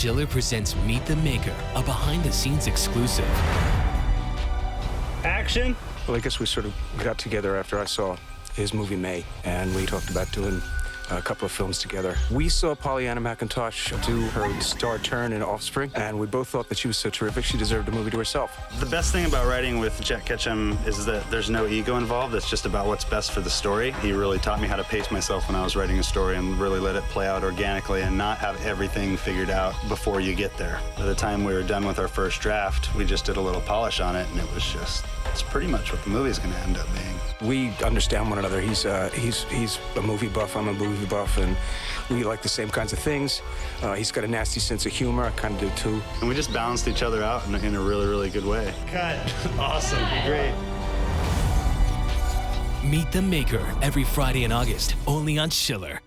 Schiller presents Meet the Maker, a behind-the-scenes exclusive. Action! Well, I guess we sort of got together after I saw his movie May, and we talked about doing a couple of films together. We saw Pollyanna McIntosh do her star turn in Offspring, and we both thought that she was so terrific she deserved a movie to herself. The best thing about writing with Jack Ketchum is that there's no ego involved. It's just about what's best for the story. He really taught me how to pace myself when I was writing a story and really let it play out organically and not have everything figured out before you get there. By the time we were done with our first draft, we just did a little polish on it, and it's pretty much what the movie's going to end up being. We understand one another. He's a movie buff, I'm a movie buff, and we like the same kinds of things. He's got a nasty sense of humor, I kind of do too. And we just balanced each other out in a really, really good way. Cut. Awesome. Great. Meet the Maker every Friday in August, only on Schiller.